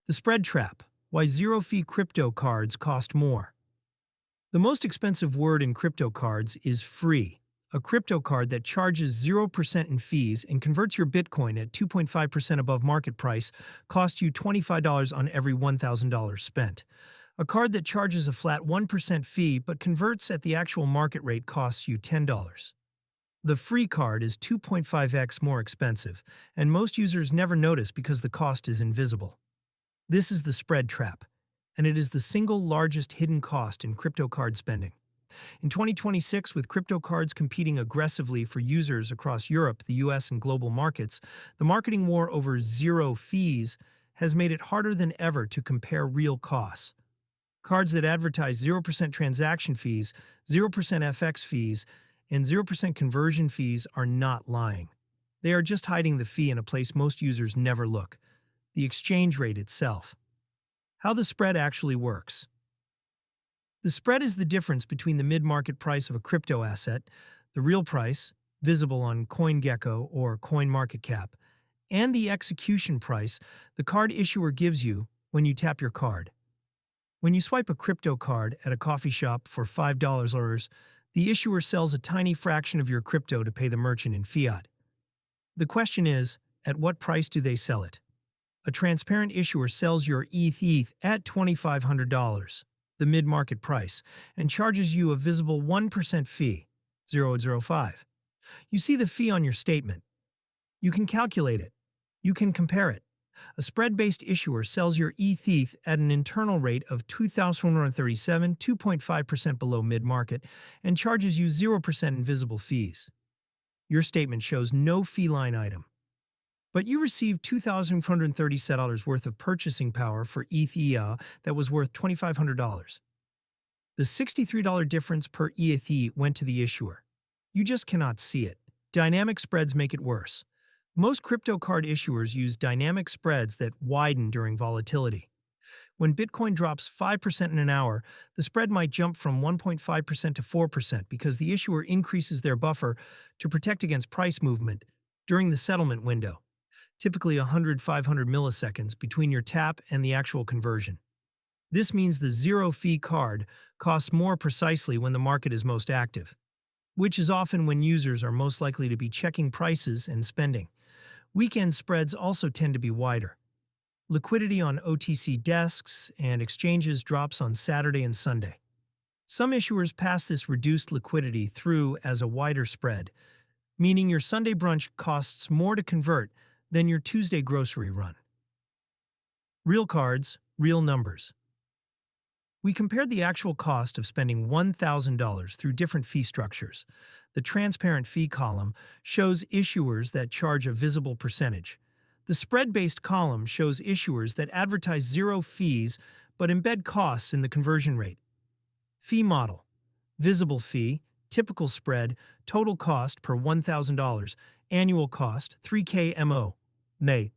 The spread trap: why zero-fee crypto cards cost more. The most expensive word in crypto cards is free. A crypto card that charges 0% in fees and converts your Bitcoin at 2.5% above market price costs you $25 on every $1,000 spent. A card that charges a flat 1% fee but converts at the actual market rate costs you $10. The free card is 2.5x more expensive, and most users never notice because the cost is invisible. This is the spread trap, and it is the single largest hidden cost in crypto card spending. In 2026, with crypto cards competing aggressively for users across Europe, the US, and global markets, the marketing war over zero fees has made it harder than ever to compare real costs. Cards that advertise 0% transaction fees, 0% FX fees, and 0% conversion fees are not lying. They are just hiding the fee in a place most users never look: the exchange rate itself. How the spread actually works. The spread is the difference between the mid-market price of a crypto asset, the real price, visible on CoinGecko or CoinMarketCap, and the execution price the card issuer gives you when you tap your card. When you swipe a crypto card at a coffee shop for $5, the issuer sells a tiny fraction of your crypto to pay the merchant in fiat. The question is, at what price do they sell it? A transparent issuer sells your ETH at $2,500, the mid-market price, and charges you a visible 1% fee, 0.05. You see the fee on your statement. You can calculate it. You can compare it. A spread-based issuer sells your ETH at an internal rate of 2,137, 2.5% below mid-market, and charges you 0% invisible fees. Your statement shows no fee line item. But you received $2,430 worth of purchasing power for ETH that was worth $2,500. The $63 difference per ETH went to the issuer. You just cannot see it. Dynamic spreads make it worse. Most crypto card issuers use dynamic spreads that widen during volatility. When Bitcoin drops 5% in an hour, the spread might jump from 1.5% to 4% because the issuer increases their buffer to protect against price movement during the settlement window, typically 100-500 milliseconds between your tap and the actual conversion. This means the zero-fee card costs more precisely when the market is most active, which is often when users are most likely to be checking prices and spending. Weekend spreads also tend to be wider. Liquidity on OTC desks and exchanges drops on Saturday and Sunday. Some issuers pass this reduced liquidity through as a wider spread, meaning your Sunday brunch costs more to convert than your Tuesday grocery run. Real cards, real numbers. We compared the actual cost of spending $1,000 through different fee structures. The transparent fee column shows issuers that charge a visible percentage. The spread-based column shows issuers that advertise zero fees but embed costs in the conversion rate. Fee model: visible fee, typical spread, total cost per $1,000, annual cost, 3K MO. Nay.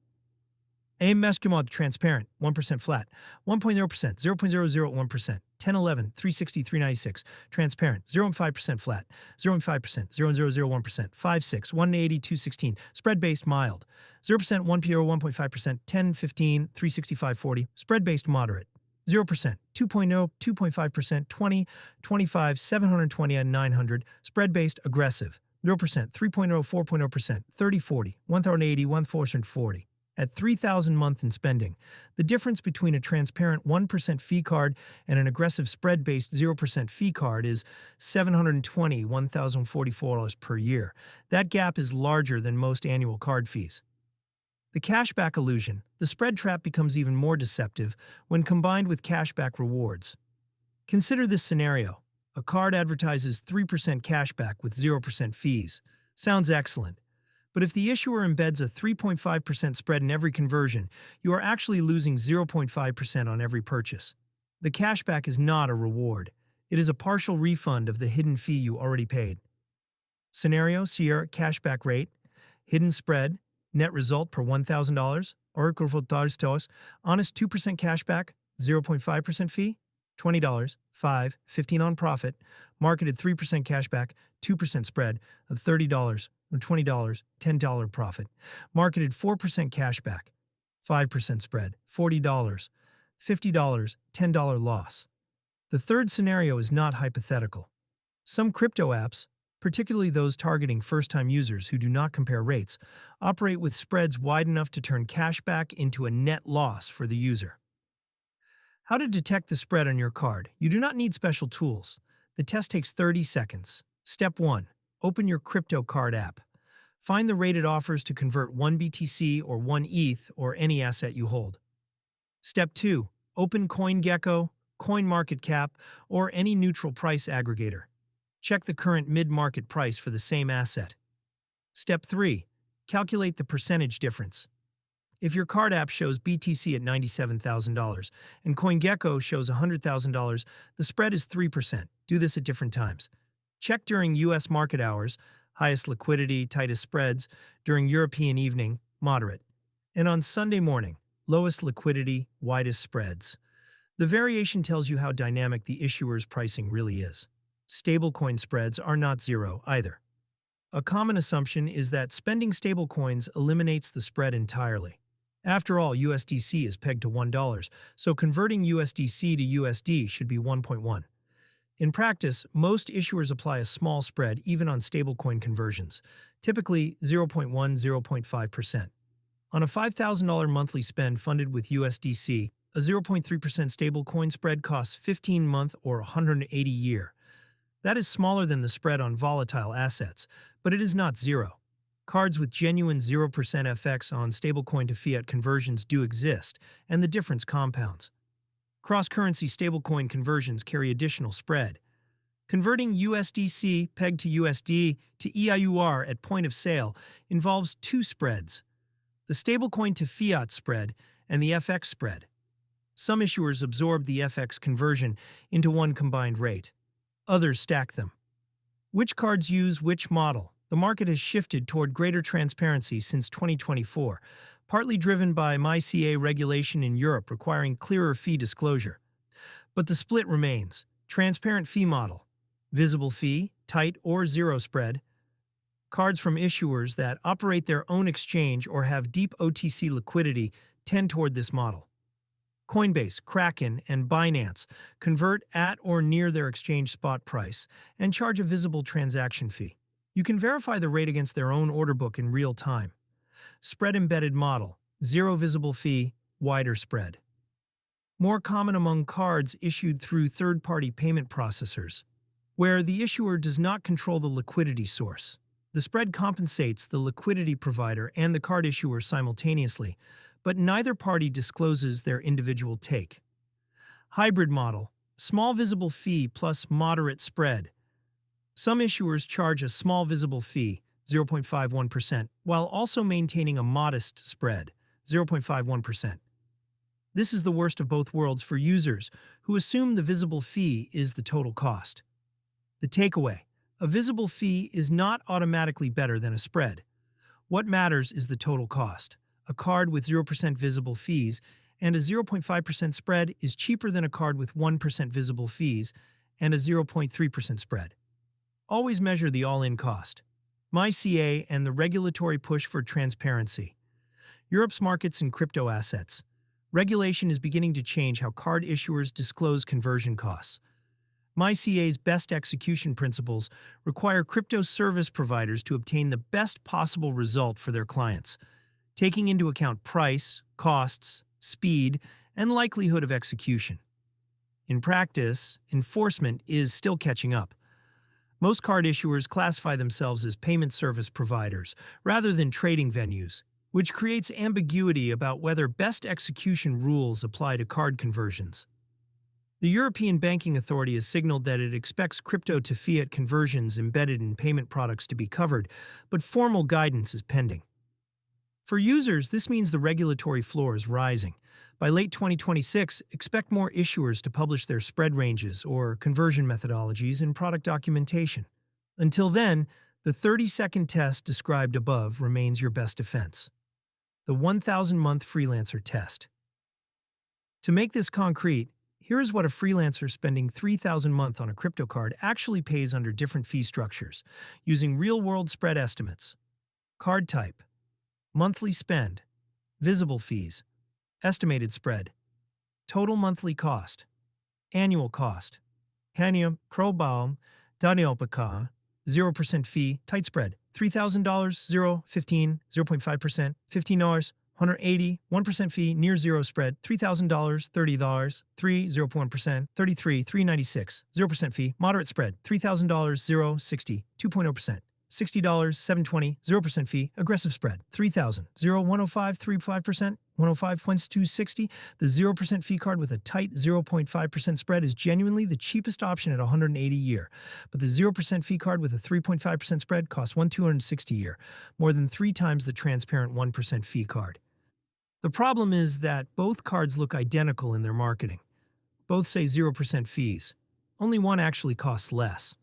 AIM Mescumod transparent, 1% flat, 1.0%, 0.001%, 1011, 360, 396, transparent, 0.5% flat, 0.5%, 0.001%, 56, 180, 216, spread-based mild, 0%, 1PO, 1.5%, 10, 15, 365, 40, spread-based moderate, 0%, 2.0, 2.5%, 20, 25, 720, and 900, spread-based aggressive, 0%, 3.0, 4.0%, 30, 40, 1,080, 1,440. At $3,000 month in spending, the difference between a transparent 1% fee card and an aggressive spread-based 0% fee card is $720, $1,044 per year. That gap is larger than most annual card fees. The cashback illusion: the spread trap becomes even more deceptive when combined with cashback rewards. Consider this scenario. A card advertises 3% cashback with 0% fees. Sounds excellent. But if the issuer embeds a 3.5% spread in every conversion, you are actually losing 0.5% on every purchase. The cashback is not a reward. It is a partial refund of the hidden fee you already paid. Scenario: Sierra cashback rate, hidden spread, net result per $1,000, honest 2% cashback, 0.5% fee, $20, 5, 15 on profit, marketed 3% cashback, 2% spread of $30, $20, $10 profit, marketed 4% cashback, 5% spread, $40, $50, $10 loss. The third scenario is not hypothetical. Some crypto apps, particularly those targeting first-time users who do not compare rates, operate with spreads wide enough to turn cashback into a net loss for the user. How to detect the spread on your card. You do not need special tools. The test takes 30 seconds. Step 1. Open your crypto card app. Find the rated offers to convert 1 BTC or 1 ETH or any asset you hold. Step 2. Open CoinGecko, CoinMarketCap, or any neutral price aggregator. Check the current mid-market price for the same asset. Step 3. Calculate the percentage difference. If your card app shows BTC at $97,000 and CoinGecko shows $100,000, the spread is 3%. Do this at different times. Check during U.S. market hours, highest liquidity, tightest spreads, during European evening, moderate. And on Sunday morning, lowest liquidity, widest spreads. The variation tells you how dynamic the issuer's pricing really is. Stablecoin spreads are not zero either. A common assumption is that spending stablecoins eliminates the spread entirely. After all, USDC is pegged to $1, so converting USDC to USD should be 1.1. In practice, most issuers apply a small spread even on stablecoin conversions, typically 0.1–0.5%. On a $5,000 monthly spend funded with USDC, a 0.3% stablecoin spread costs 15-month or 180-year. That is smaller than the spread on volatile assets, but it is not zero. Cards with genuine 0% FX on stablecoin to fiat conversions do exist, and the difference compounds. Cross-currency stablecoin conversions carry additional spread. Converting USDC pegged to USD to EIUR at point of sale involves two spreads: the stablecoin to fiat spread and the FX spread. Some issuers absorb the FX conversion into one combined rate. Others stack them. Which cards use which model? The market has shifted toward greater transparency since 2024, partly driven by MiCA regulation in Europe requiring clearer fee disclosure. But the split remains. Transparent fee model, visible fee, tight or zero spread. Cards from issuers that operate their own exchange or have deep OTC liquidity tend toward this model. Coinbase, Kraken, and Binance convert at or near their exchange spot price and charge a visible transaction fee. You can verify the rate against their own order book in real time. Spread embedded model, zero visible fee, wider spread. More common among cards issued through third-party payment processors, where the issuer does not control the liquidity source. The spread compensates the liquidity provider and the card issuer simultaneously, but neither party discloses their individual take. Hybrid model, small visible fee plus moderate spread. Some issuers charge a small visible fee, 0.51%, while also maintaining a modest spread, 0.51%. This is the worst of both worlds for users who assume the visible fee is the total cost. The takeaway: a visible fee is not automatically better than a spread. What matters is the total cost. A card with 0% visible fees and a 0.5% spread is cheaper than a card with 1% visible fees and a 0.3% spread. Always measure the all-in cost. MiCA and the regulatory push for transparency. Europe's markets in crypto assets. Regulation is beginning to change how card issuers disclose conversion costs. MiCA's best execution principles require crypto service providers to obtain the best possible result for their clients, taking into account price, costs, speed, and likelihood of execution. In practice, enforcement is still catching up. Most card issuers classify themselves as payment service providers rather than trading venues, which creates ambiguity about whether best execution rules apply to card conversions. The European Banking Authority has signaled that it expects crypto to fiat conversions embedded in payment products to be covered, but formal guidance is pending. For users, this means the regulatory floor is rising. By late 2026, expect more issuers to publish their spread ranges or conversion methodologies in product documentation. Until then, the 30-second test described above remains your best defense. The 1,000-month freelancer test. To make this concrete, here is what a freelancer spending $3,000 a month on a crypto card actually pays under different fee structures, using real-world spread estimates. Card type, monthly spend, visible fees, Estimated spread. Total monthly cost. Annual cost. Hanium, Krolbaum, Danielpaka, 0% fee, tight spread. $3,000, 0, 15, 0.5%, $15, 180, 1% fee, near zero spread, $3,000, $30, 3, 0.1%, 33, 396, 0% fee, moderate spread, $3,000, 0, 60, 2.0%. $60, 720, 0% fee, aggressive spread, 3,000, 0, 105, 3.5%, 105 points, 260. The 0% fee card with a tight 0.5% spread is genuinely the cheapest option at 180 a year. But the 0% fee card with a 3.5% spread costs 1,260 a year, more than 3 times the transparent 1% fee card. The problem is that both cards look identical in their marketing. Both say 0% fees. Only one actually costs less.